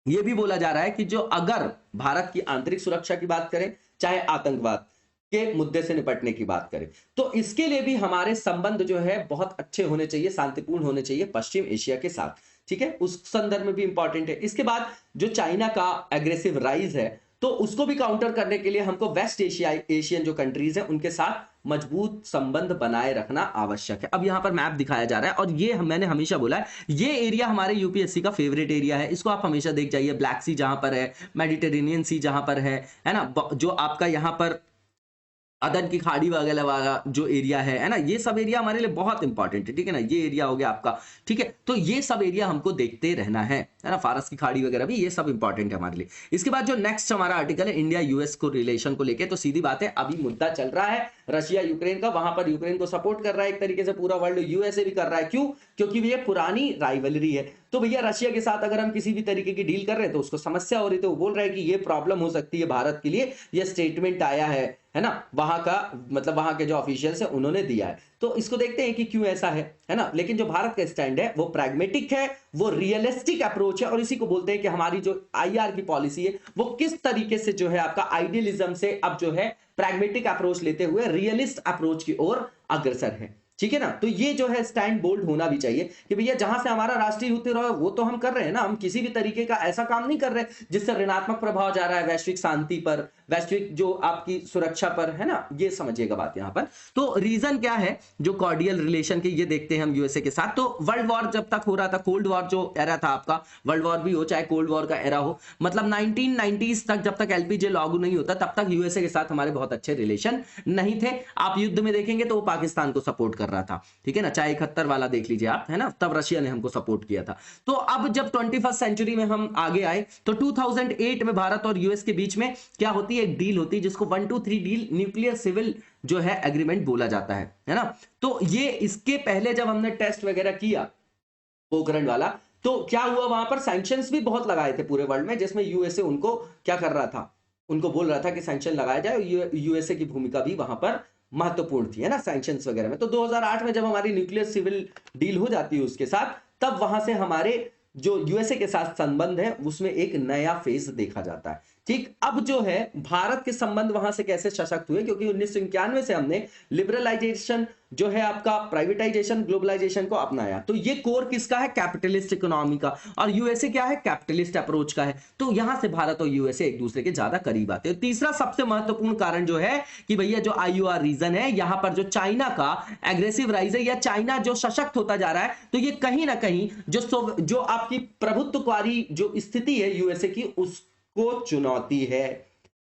यह भी बोला जा रहा है कि जो अगर भारत की आंतरिक सुरक्षा की बात करें, चाहे आतंकवाद के मुद्दे से निपटने की बात करें, तो इसके लिए भी हमारे संबंध जो है बहुत अच्छे होने चाहिए, शांतिपूर्ण होने चाहिए पश्चिम एशिया के साथ। ठीक है, उस संदर्भ में भी इंपॉर्टेंट है। इसके बाद जो चाइना का एग्रेसिव राइज है तो उसको भी काउंटर करने के लिए हमको वेस्ट एशियन जो कंट्रीज हैं उनके साथ मजबूत संबंध बनाए रखना आवश्यक है। अब यहां पर मैप दिखाया जा रहा है और ये मैंने हमेशा बोला है ये एरिया हमारे यूपीएससी का फेवरेट एरिया है, इसको आप हमेशा देख जाइए। ब्लैक सी जहां पर है, मेडिटेरेनियन सी जहां पर है ना, जो आपका यहां पर अदन की खाड़ी वगैरह वाला जो एरिया है ना, ये सब एरिया हमारे लिए बहुत इंपॉर्टेंट है। ठीक है ना, ये एरिया हो गया आपका। ठीक है, तो ये सब एरिया हमको देखते रहना है ना, फारस की खाड़ी वगैरह भी, ये सब इंपॉर्टेंट है हमारे लिए। इसके बाद जो नेक्स्ट हमारा आर्टिकल है इंडिया यूएस को रिलेशन को लेके, तो सीधी बात है अभी मुद्दा चल रहा है रशिया यूक्रेन का, वहां पर यूक्रेन को सपोर्ट कर रहा है एक तरीके से पूरा वर्ल्ड, यूएसए भी कर रहा है। क्यों? क्योंकि ये पुरानी राइवलरी है। तो भैया रशिया के साथ अगर हम किसी भी तरीके की डील कर रहे हैं तो उसको समस्या हो रही, तो वो बोल रहा है कि ये प्रॉब्लम हो सकती है भारत के लिए, ये स्टेटमेंट आया है ना, वहां का मतलब वहां के जो ऑफिशियल्स है उन्होंने दिया है। तो इसको देखते हैं कि क्यों ऐसा है ना। लेकिन जो भारत का स्टैंड है वो प्रैग्मेटिक है, वो रियलिस्टिक अप्रोच है, और इसी को बोलते हैं कि हमारी जो आईआर की पॉलिसी है वो किस तरीके से जो है आपका आइडियलिज्म से अब जो है प्रैग्मेटिक अप्रोच लेते हुए रियलिस्ट अप्रोच की ओर अग्रसर है। ठीक है ना, तो ये जो है स्टैंड बोल्ड होना भी चाहिए कि भैया जहां से हमारा राष्ट्रीय हित रहा है वो तो हम कर रहे हैं ना, हम किसी भी तरीके का ऐसा काम नहीं कर रहे जिससे ऋणात्मक प्रभाव जा रहा है वैश्विक शांति पर, वैश्विक जो आपकी सुरक्षा पर, है ना, ये समझिएगा बात यहां पर। तो रीजन क्या है जो कॉर्डियल रिलेशन के, ये देखते हैं हम यूएसए के साथ। तो वर्ल्ड वॉर जब तक हो रहा था, कोल्ड वॉर जो एरा था आपका, वर्ल्ड वॉर भी हो चाहे कोल्ड वॉर का एरा हो, मतलब 1990s तक जब तक एलपीजे लागू नहीं होता तब तक यूएसए के साथ हमारे बहुत अच्छे रिलेशन नहीं थे। आप युद्ध में देखेंगे तो वो पाकिस्तान को सपोर्ट कर रहा था, ठीक है ना, चाहे 71 वाला देख लीजिए आप, है ना, तब रशिया ने हमको सपोर्ट किया था। तो अब जब 21st सेंचुरी में हम आगे आए तो 2008 में भारत और यूएस के बीच में क्या होती है, एक डील होती है जिसको 123 डील न्यूक्लियर सिविल जो है एग्रीमेंट बोला जाता है ना। तो ये इसके पहले जब हमने टेस्ट वगैरह किया पोखरण वाला, तो क्या हुआ, वहां पर सैंक्शंस भी बहुत लगाए थे पूरे वर्ल्ड में, जिसमें यूएसए उनको क्या कर रहा था, उनको बोल रहा था कि सैंक्शन लगाया जाए, यूएसए की भूमिका भी वहां पर महत्वपूर्ण थी, है ना, सैंक्शंस वगैरह में। तो 2008 में जब हमारी न्यूक्लियर सिविल डील हो जाती है उसके साथ, तब वहां से हमारे जो यूएसए के साथ संबंध है उसमें एक नया फेज देखा जाता है। ठीक, अब जो है भारत के संबंध वहां से कैसे सशक्त हुए, क्योंकि 1991 से हमने लिबरलाइजेशन जो है आपका, प्राइवेटाइजेशन, ग्लोबलाइजेशन को अपनाया। तो ये कोर किसका है, कैपिटलिस्ट इकोनॉमी का, और यूएसए क्या है, कैपिटलिस्ट अप्रोच का है। तो यहां से भारत और यूएसए एक दूसरे के ज्यादा करीब आते हैं। तीसरा सबसे महत्वपूर्ण कारण जो है कि भैया जो आईयूआर रीजन है, यहां पर जो चाइना का एग्रेसिव राइज है या चाइना जो सशक्त होता जा रहा है, तो ये कहीं ना कहीं जो आपकी प्रभुत्वकारी जो स्थिति है यूएसए की, उसको चुनौती है।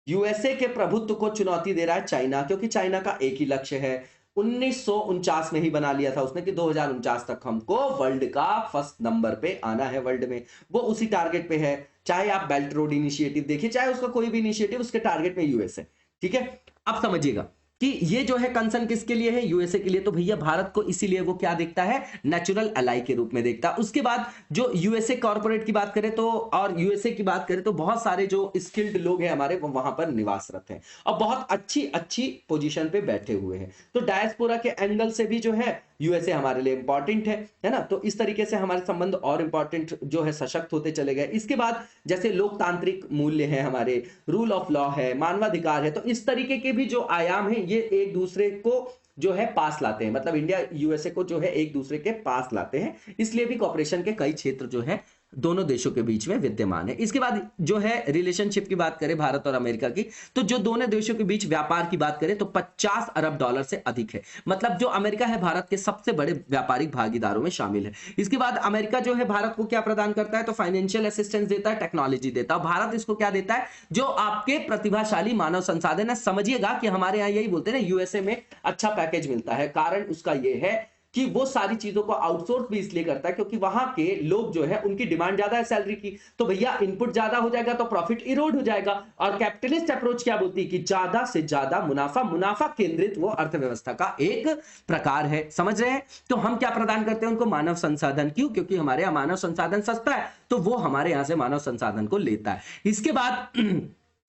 यूएसए के प्रभुत्व को चुनौती दे रहा है चाइना, क्योंकि चाइना का एक ही लक्ष्य है, 1949 में ही बना लिया था उसने कि 2049 तक हमको वर्ल्ड का फर्स्ट नंबर पे आना है वर्ल्ड में। वो उसी टारगेट पे है, चाहे आप बेल्ट रोड इनिशिएटिव देखिए, चाहे उसका कोई भी इनिशिएटिव, उसके टारगेट में यूएस है। ठीक है, अब समझिएगा कि ये जो है कंसर्न किसके लिए है, यूएसए के लिए। तो भैया भारत को इसीलिए वो क्या देखता है, नेचुरल अलाई के रूप में देखता है। उसके बाद जो यूएसए कॉर्पोरेट की बात करें तो, और यूएसए की बात करें तो बहुत सारे जो स्किल्ड लोग हैं हमारे, वो वहां पर निवासरत हैं और बहुत अच्छी अच्छी पोजीशन पे बैठे हुए हैं। तो डायस्पोरा के एंगल से भी जो है यूएसए हमारे लिए इंपॉर्टेंट है ना। तो इस तरीके से हमारे संबंध और इंपॉर्टेंट जो है सशक्त होते चले गए। इसके बाद जैसे लोकतांत्रिक मूल्य है हमारे, रूल ऑफ लॉ है, मानवाधिकार है, तो इस तरीके के भी जो आयाम है ये एक दूसरे को जो है पास लाते हैं, मतलब इंडिया यूएसए को जो है एक दूसरे के पास लाते हैं। इसलिए भी कॉपरेशन के कई क्षेत्र जो है दोनों देशों के बीच में विद्यमान है। इसके बाद जो है रिलेशनशिप की बात करें भारत और अमेरिका की, तो जो दोनों देशों के बीच व्यापार की बात करें तो 50 अरब डॉलर से अधिक है। मतलब जो अमेरिका है भारत के सबसे बड़े व्यापारिक भागीदारों में शामिल है। इसके बाद अमेरिका जो है भारत को क्या प्रदान करता है, तो फाइनेंशियल असिस्टेंस देता है, टेक्नोलॉजी देता है। भारत इसको क्या देता है, जो आपके प्रतिभाशाली मानव संसाधन है। समझिएगा कि हमारे यहाँ यही बोलते हैं ना, यूएसए में अच्छा पैकेज मिलता है। कारण उसका यह है कि वो सारी चीजों को आउटसोर्स भी इसलिए करता है क्योंकि वहां के लोग जो है उनकी डिमांड ज्यादा है सैलरी की, तो भैया इनपुट ज्यादा हो जाएगा तो प्रॉफिट इरोड हो जाएगा। और कैपिटलिस्ट अप्रोच क्या बोलती है कि ज्यादा से ज्यादा मुनाफा केंद्रित वो अर्थव्यवस्था का एक प्रकार है। समझ रहे हैं। तो हम क्या प्रदान करते हैं उनको, मानव संसाधन। क्यों, क्योंकि हमारे यहाँ मानव संसाधन सस्ता है, तो वो हमारे यहां से मानव संसाधन को लेता है। इसके बाद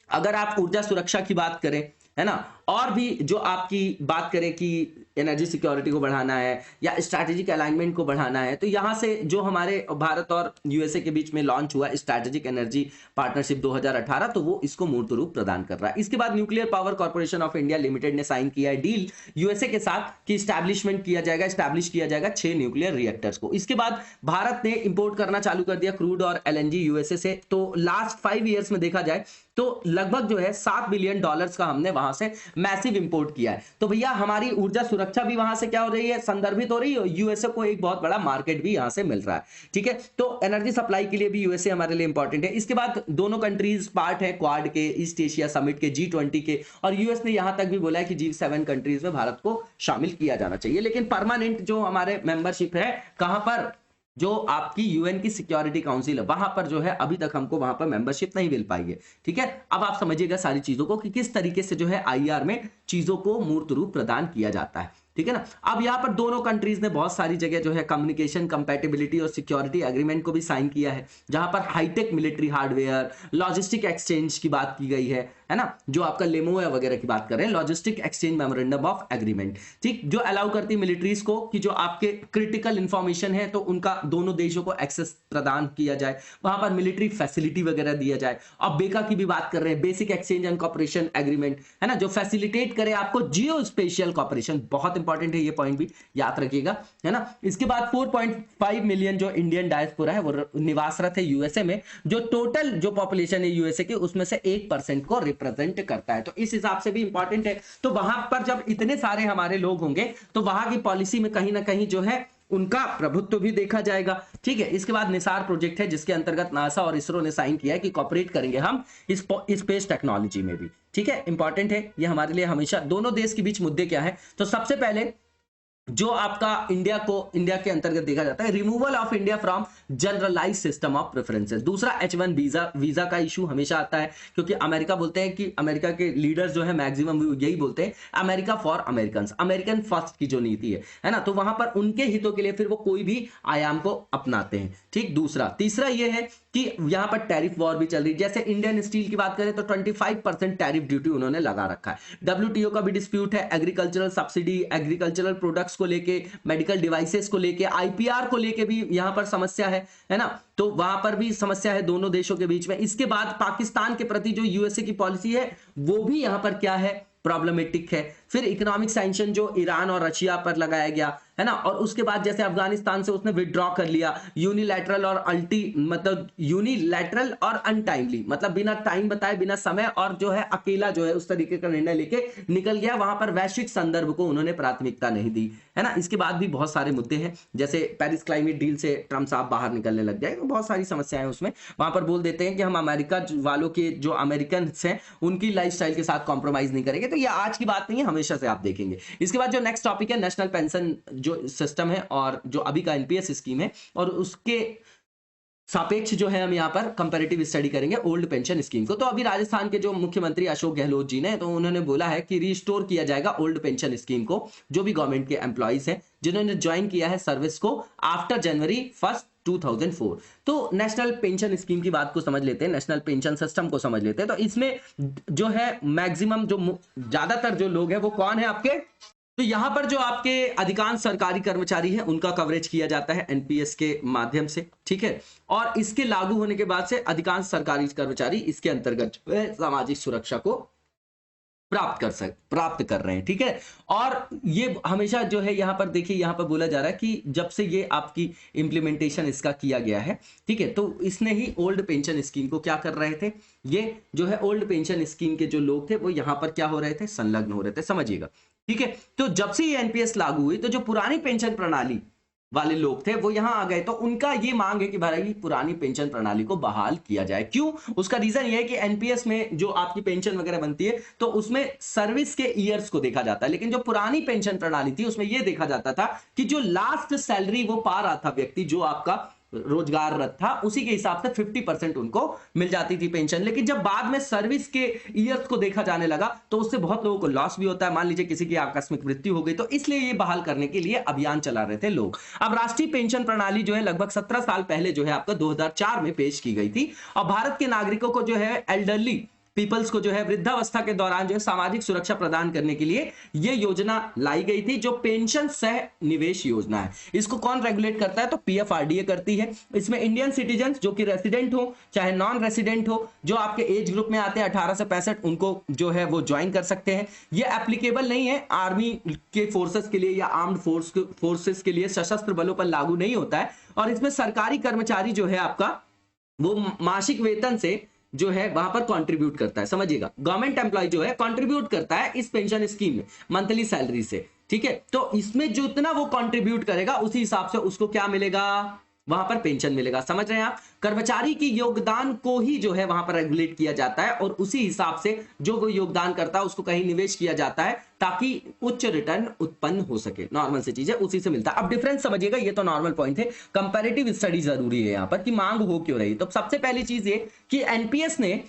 अगर आप ऊर्जा सुरक्षा की बात करें, है ना, और भी जो आपकी बात करें कि एनर्जी सिक्योरिटी को बढ़ाना है या स्ट्रैटेजिक अलाइनमेंट को बढ़ाना है, तो यहां से जो हमारे भारत और यूएसए के बीच में लॉन्च हुआ स्ट्रैटेजिक एनर्जी पार्टनरशिप 2018, तो वो इसको मूर्त रूप प्रदान कर रहा है। इसके बाद nuclear power corporation of India limited ने साइन किया है डील यूएसए के साथ कि स्टैब्लिश किया जाएगा 6 न्यूक्लियर रिएक्टर्स को। इसके बाद भारत ने इंपोर्ट करना चालू कर दिया क्रूड और एलएनजी यूएसए से। तो लास्ट 5 ईयर्स में देखा जाए तो लगभग जो है $7 बिलियन का हमने वहां से मैसिव इंपोर्ट किया है। तो भैया हमारी ऊर्जा सुरक्षा भी वहां से क्या हो रही है, संदर्भित हो रही है। यूएसए को एक बहुत बड़ा मार्केट भी यहां से मिल रहा है। ठीक है, तो एनर्जी सप्लाई के लिए भी यूएसए हमारे लिए इंपॉर्टेंट है। इसके बाद दोनों कंट्रीज पार्ट है क्वाड के, ईस्ट एशिया समिट के, G20 के, और यूएस ने यहां तक भी बोला है कि G7 कंट्रीज में भारत को शामिल किया जाना चाहिए। लेकिन परमानेंट जो हमारे मेंबरशिप है कहां पर, जो आपकी यूएन की सिक्योरिटी काउंसिल है, वहां पर जो है अभी तक हमको वहां पर मेंबरशिप नहीं मिल पाई है। ठीक है, अब आप समझिएगा सारी चीजों को कि किस तरीके से जो है आईआर में चीजों को मूर्त रूप प्रदान किया जाता है। ठीक है ना। अब यहां पर दोनों कंट्रीज ने बहुत सारी जगह जो है कम्युनिकेशन कंपैटिबिलिटी और सिक्योरिटी एग्रीमेंट को भी साइन किया है, जहां पर high tech military hardware, logistic exchange की बात की गई है ना, जो आपका लेमोया वगैरह की बात कर रहे हैं, logistic exchange memorandum of agreement. ठीक, जो अलाउ करती है मिलिट्रीज को कि जो आपके क्रिटिकल इंफॉर्मेशन है तो उनका दोनों देशों को एक्सेस प्रदान किया जाए, वहां पर मिलिट्री फैसिलिटी वगैरह दिया जाए। अब बेका की भी बात कर रहे हैं, basic exchange and cooperation agreement, है ना, जो फैसिलिटेट करे आपको जियो स्पेशियल कॉपरेशन। बहुत इंपॉर्टेंट है, ये पॉइंट भी याद रखिएगा, है ना। इसके बाद 4.5 मिलियन जो इंडियन डायस्पोरा है वो निवासरत है यूएसए में, जो टोटल जो पॉपुलेशन है यूएसए की उसमें से 1% को रिप्रेजेंट करता है। तो इस हिसाब से भी इंपॉर्टेंट है। तो वहां पर जब इतने सारे हमारे लोग होंगे तो वहां की पॉलिसी में कहीं ना कहीं जो है उनका प्रभुत्व भी देखा जाएगा। ठीक है, इसके बाद निसार प्रोजेक्ट है जिसके अंतर्गत नासा और इसरो ने साइन किया है कि कॉपरेट करेंगे हम इस स्पेस टेक्नोलॉजी में भी। ठीक है, इंपॉर्टेंट है ये हमारे लिए हमेशा। दोनों देश के बीच मुद्दे क्या है, तो सबसे पहले जो आपका इंडिया के अंतर्गत देखा जाता है, removal of India from generalize system of preferences. दूसरा H1 वीजा का इशू हमेशा आता है, क्योंकि अमेरिका बोलते हैं कि अमेरिका के लीडर्स जो है मैक्सिमम यही बोलते हैं, America for American, American first की जो नीति है ना, तो वहां पर उनके हितों के लिए फिर वो कोई भी आयाम को अपनाते हैं। ठीक, तीसरा ये है कि यहां पर टैरिफ वॉर भी चल रही है। जैसे इंडियन स्टील की बात करें तो 25% टैरिफ ड्यूटी उन्होंने लगा रखा है। WTO का भी डिस्प्यूट है, एग्रीकल्चरल सब्सिडी, एग्रीकल्चरल प्रोडक्ट्स को लेके, मेडिकल डिवाइसेस को लेके, IPR को लेके भी यहां पर समस्या है ना, तो वहां पर भी समस्या है दोनों देशों के बीच में। इसके बाद पाकिस्तान के प्रति जो USA की पॉलिसी है वो भी यहां पर क्या है, प्रॉब्लमेटिक है। फिर इकोनॉमिक सैंक्शन जो ईरान और रशिया पर लगाया गया है ना, और उसके बाद जैसे अफगानिस्तान से उसने विड्रॉ कर लिया, यूनिलैटरल और अनटाइमली, मतलब बिना टाइम बताए, बिना समय, और जो है अकेला जो है उस तरीके का निर्णय लेके निकल गया। वहां पर वैश्विक संदर्भ को उन्होंने प्राथमिकता नहीं दी, है ना। इसके बाद भी बहुत सारे मुद्दे हैं, जैसे पेरिस क्लाइमेट डील से ट्रम्प साहब बाहर निकलने लग जाए, तो बहुत सारी समस्याएं उसमें। वहां पर बोल देते हैं कि हम अमेरिका वालों के जो अमेरिकन हैं उनकी लाइफस्टाइल के साथ कॉम्प्रोमाइज नहीं करेंगे। तो ये आज की बात नहीं है, हमेशा से आप देखेंगे। इसके बाद जो नेक्स्ट टॉपिक है, नेशनल पेंशन जो सिस्टम है और जो अभी का NPS स्कीम है, और उसके सापेक्ष जो है हम यहाँ पर कंपैरेटिव स्टडी करेंगे ओल्ड पेंशन स्कीम को। तो अभी राजस्थान के जो मुख्यमंत्री अशोक गहलोत जी ने, तो उन्होंने बोला है कि रिस्टोर किया जाएगा ओल्ड पेंशन स्कीम को। जो भी गवर्नमेंट के एम्प्लॉइज हैं जिन्होंने ज्वाइन किया है सर्विस को आफ्टर January 1, 2004। तो नेशनल पेंशन स्कीम की बात को समझ लेते हैं, नेशनल पेंशन सिस्टम को समझ लेते हैं। तो इसमें जो है मैक्सिमम जो ज्यादातर जो लोग हैं वो कौन है आपके, तो यहां पर जो आपके अधिकांश सरकारी कर्मचारी हैं उनका कवरेज किया जाता है NPS के माध्यम से, ठीक है। और इसके लागू होने के बाद से अधिकांश सरकारी कर्मचारी इसके अंतर्गत सामाजिक सुरक्षा को प्राप्त कर रहे हैं, ठीक है। और ये हमेशा जो है यहाँ पर देखिए, यहाँ पर बोला जा रहा है कि जब से ये आपकी इंप्लीमेंटेशन इसका किया गया है, ठीक है, तो इसने ही ओल्ड पेंशन स्कीम को क्या कर रहे थे, ये जो है ओल्ड पेंशन स्कीम के जो लोग थे वो यहाँ पर क्या हो रहे थे, संलग्न हो रहे थे, समझिएगा, ठीक है। तो जब से ये NPS लागू हुई तो जो पुरानी पेंशन प्रणाली वाले लोग थे वो यहां आ गए, तो उनका ये मांग है कि भाई पुरानी पेंशन प्रणाली को बहाल किया जाए। क्यों? उसका रीजन ये है कि NPS में जो आपकी पेंशन वगैरह बनती है तो उसमें सर्विस के ईयर्स को देखा जाता है, लेकिन जो पुरानी पेंशन प्रणाली थी उसमें यह देखा जाता था कि जो लास्ट सैलरी वो पा रहा था व्यक्ति, जो आपका रोजगाररत था, उसी के हिसाब से 50% उनको मिल जाती थी पेंशन। लेकिन जब बाद में सर्विस के ईयर्स को देखा जाने लगा तो उससे बहुत लोगों को लॉस भी होता है। मान लीजिए किसी की आकस्मिक मृत्यु हो गई, तो इसलिए ये बहाल करने के लिए अभियान चला रहे थे लोग। अब राष्ट्रीय पेंशन प्रणाली जो है लगभग 17 साल पहले जो है आपका 2004 में पेश की गई थी, और भारत के नागरिकों को जो है एल्डरली पीपल्स को जो है वृद्धावस्था के दौरान जो है सामाजिक सुरक्षा प्रदान करने के लिए यह योजना लाई गई थी, जो पेंशन सह निवेश योजना है। इसको कौन रेगुलेट करता है? तो PFRDA करती है। इसमें इंडियन सिटीजन जो कि रेसिडेंट हो चाहे नॉन रेसिडेंट हो, जो आपके एज ग्रुप में आते हैं 18 से 65, उनको जो है वो ज्वाइन कर सकते हैं। ये एप्लीकेबल नहीं है आर्मी के फोर्सेस के लिए या आर्म्ड फोर्सेस के लिए, सशस्त्र बलों पर लागू नहीं होता है। और इसमें सरकारी कर्मचारी जो है आपका वो मासिक वेतन से जो है वहां पर कंट्रीब्यूट करता है, समझिएगा। गवर्नमेंट एम्प्लॉय जो है कंट्रीब्यूट करता है इस पेंशन स्कीम में मंथली सैलरी से, ठीक है। तो इसमें जो इतना वो कंट्रीब्यूट करेगा उसी हिसाब से उसको क्या मिलेगा, वहां पर पेंशन मिलेगा, समझ रहे हैं आप। कर्मचारी की योगदान को ही जो है वहां पर रेगुलेट किया जाता है और उसी हिसाब से जो वो योगदान करता है उसको कहीं निवेश किया जाता है ताकि उच्च रिटर्न उत्पन्न हो सके। नॉर्मल से चीजें उसी से मिलता है। अब डिफरेंस समझिएगा, ये तो नॉर्मल पॉइंट है, कंपैरेटिव स्टडी जरूरी है यहां पर कि मांग हो क्यों रही। तो सबसे पहली चीज ये कि NPS ने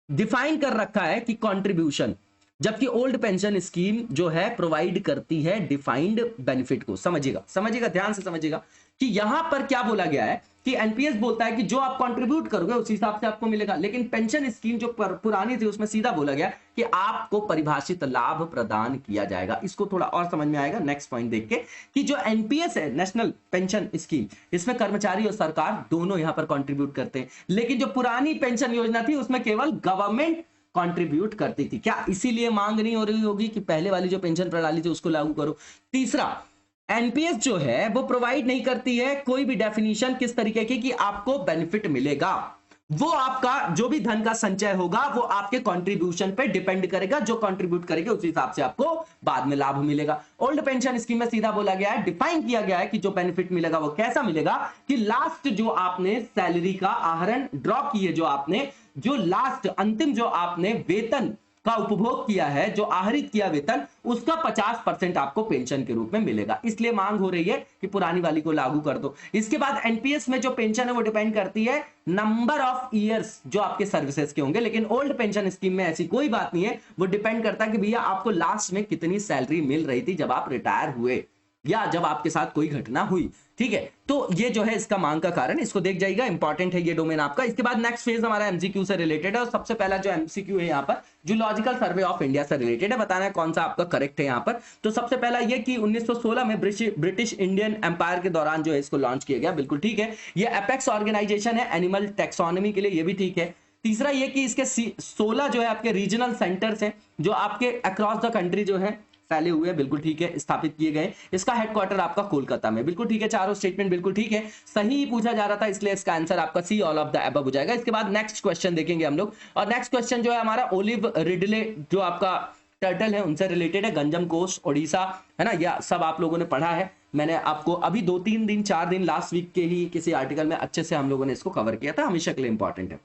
डिफाइन कर रखा है कि कंट्रीब्यूशन, जबकि ओल्ड पेंशन स्कीम जो है प्रोवाइड करती है डिफाइंड बेनिफिट को। समझिएगा, ध्यान से समझिएगा कि यहां पर क्या बोला गया है कि NPS बोलता है कि जो आप कंट्रीब्यूट करोगे उस हिसाब से आपको मिलेगा, लेकिन पेंशन स्कीम जो पुरानी थी उसमें सीधा बोला गया कि आपको परिभाषित लाभ प्रदान किया जाएगा। इसको थोड़ा और समझ में आएगा नेक्स्ट पॉइंट देख के कि जो NPS है, नेशनल पेंशन स्कीम, इसमें कर्मचारी और सरकार दोनों यहां पर कंट्रीब्यूट करते हैं, लेकिन जो पुरानी पेंशन योजना थी उसमें केवल गवर्नमेंट कंट्रीब्यूट करती थी। क्या इसीलिए मांग नहीं हो रही होगी कि पहले वाली जो पेंशन प्रणाली थी उसको लागू करो? तीसरा, NPS जो है वो प्रोवाइड नहीं करती है कोई भी डेफिनेशन किस तरीके की कि आपको बेनिफिट मिलेगा। वो आपका जो भी धन का संचय होगा वो आपके कंट्रीब्यूशन पे डिपेंड करेगा, जो कंट्रीब्यूट करेंगे उस हिसाब से आपको बाद में लाभ मिलेगा। ओल्ड पेंशन स्कीम में सीधा बोला गया है, डिफाइन किया गया है कि जो बेनिफिट मिलेगा वो कैसा मिलेगा कि लास्ट जो आपने सैलरी का आहरण ड्रॉ की है, जो आपने जो लास्ट अंतिम जो आपने वेतन का उपभोग किया है, जो आहरित किया वेतन, उसका 50% आपको पेंशन के रूप में मिलेगा। इसलिए मांग हो रही है कि पुरानी वाली को लागू कर दो। इसके बाद एनपीएस में जो पेंशन है वो डिपेंड करती है नंबर ऑफ ईयर्स जो आपके सर्विसेज के होंगे, लेकिन ओल्ड पेंशन स्कीम में ऐसी कोई बात नहीं है। वो डिपेंड करता है कि भैया आपको लास्ट में कितनी सैलरी मिल रही थी जब आप रिटायर हुए या जब आपके साथ कोई घटना हुई। ठीक है, तो ये जो है इसका मांग का कारण, इसको देख जाइएगा, इंपॉर्टेंट है ये डोमेन आपका। इसके बाद नेक्स्ट फेज हमारा एमसीक्यू से रिलेटेड है और सबसे पहला जो एमसीक्यू है यहाँ पर जूलॉजिकल सर्वे ऑफ इंडिया से रिलेटेड है, बताना है कौन सा आपका करेक्ट है यहाँ पर। तो सबसे पहला ये कि 1916 में ब्रिटिश इंडियन एम्पायर के दौरान जो है इसको लॉन्च किया गया, बिल्कुल ठीक है। ये एपेक्स ऑर्गेनाइजेशन है एनिमल टैक्सोनॉमी के लिए, ये भी ठीक है। तीसरा ये कि इसके 16 जो है आपके रीजनल सेंटर्स हैं जो आपके अक्रॉस द कंट्री जो है फैले हुए हैं, बिल्कुल ठीक है, स्थापित किए गए। इसका हेडक्वार्टर आपका कोलकाता में, बिल्कुल ठीक है। चारों स्टेटमेंट बिल्कुल ठीक है, सही पूछा जा रहा था, इसलिए इसका आंसर आपका see all of the above हो जाएगा। इसके बाद नेक्स्ट क्वेश्चन देखेंगे हम लोग, और नेक्स्ट क्वेश्चन जो है हमारा ओलिव रिडले जो आपका टर्टल है उनसे रिलेटेड है। गंजम कोस्ट ओडिशा है ना, यह सब आप लोगों ने पढ़ा है। मैंने आपको अभी 2-3 दिन 4 दिन लास्ट वीक के ही किसी आर्टिकल में अच्छे से हम लोगों ने इसको कवर किया था, हमेशा के लिए इंपॉर्टेंट है।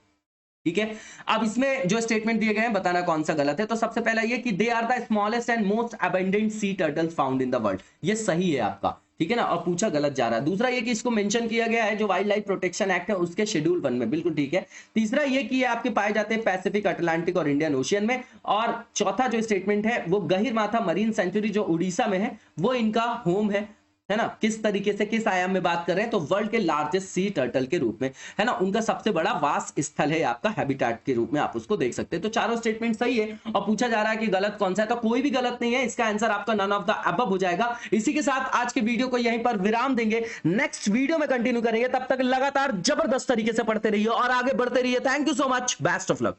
ठीक है, अब इसमें जो स्टेटमेंट दिए गए हैं बताना कौन सा गलत है। तो सबसे पहला ये कि they are the smallest and most abundant sea turtles found in the world, ये सही है आपका, ठीक है ना, और पूछा गलत जा रहा है। दूसरा ये कि इसको मेंशन किया गया है जो वाइल्ड लाइफ प्रोटेक्शन एक्ट है उसके शेड्यूल 1 में, बिल्कुल ठीक है। तीसरा ये कि ये आपके पाए जाते हैं पैसिफिक, अटलांटिक और इंडियन ओशियन में। और चौथा जो स्टेटमेंट है वो गहिरमाथा मरीन सेंचुरी जो उड़ीसा में है वो इनका होम है ना। किस तरीके से, किस आयाम में बात कर रहे हैं, तो वर्ल्ड के लार्जेस्ट सी टर्टल के रूप में, है ना, उनका सबसे बड़ा वास स्थल है आपका, हैबिटेट के रूप में आप उसको देख सकते हैं। तो चारों स्टेटमेंट सही है, और पूछा जा रहा है कि गलत कौन सा है, तो कोई भी गलत नहीं है, इसका आंसर आपका नन ऑफ द अबव हो जाएगा। इसी के साथ आज के वीडियो को यहीं पर विराम देंगे, नेक्स्ट वीडियो में कंटिन्यू करेंगे। तब तक लगातार जबरदस्त तरीके से पढ़ते रहिए और आगे बढ़ते रहिए। Thank you so much, best of luck.